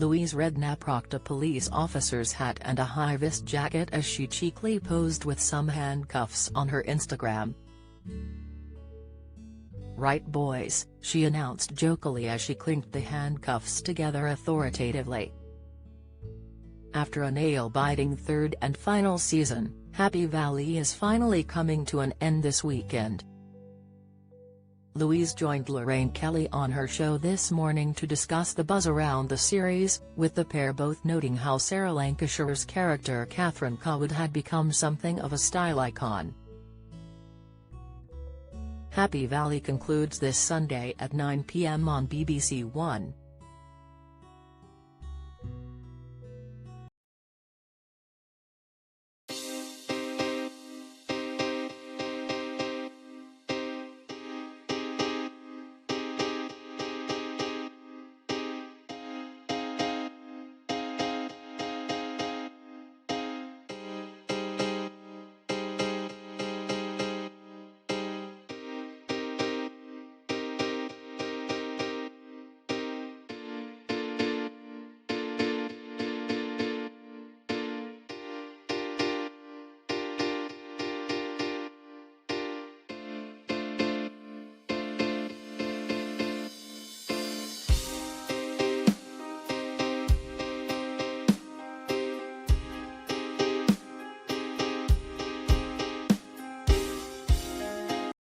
Louise Redknapp rocked a police officer's hat and a high-vis jacket as she cheekily posed with some handcuffs on her Instagram. "Right boys," she announced jokingly as she clinked the handcuffs together authoritatively. After a nail-biting third and final season, Happy Valley is finally coming to an end this weekend. Louise joined Lorraine Kelly on her show this morning to discuss the buzz around the series, with the pair both noting how Sarah Lancashire's character Catherine Cowwood had become something of a style icon. Happy Valley concludes this Sunday at 9 p.m. on BBC One.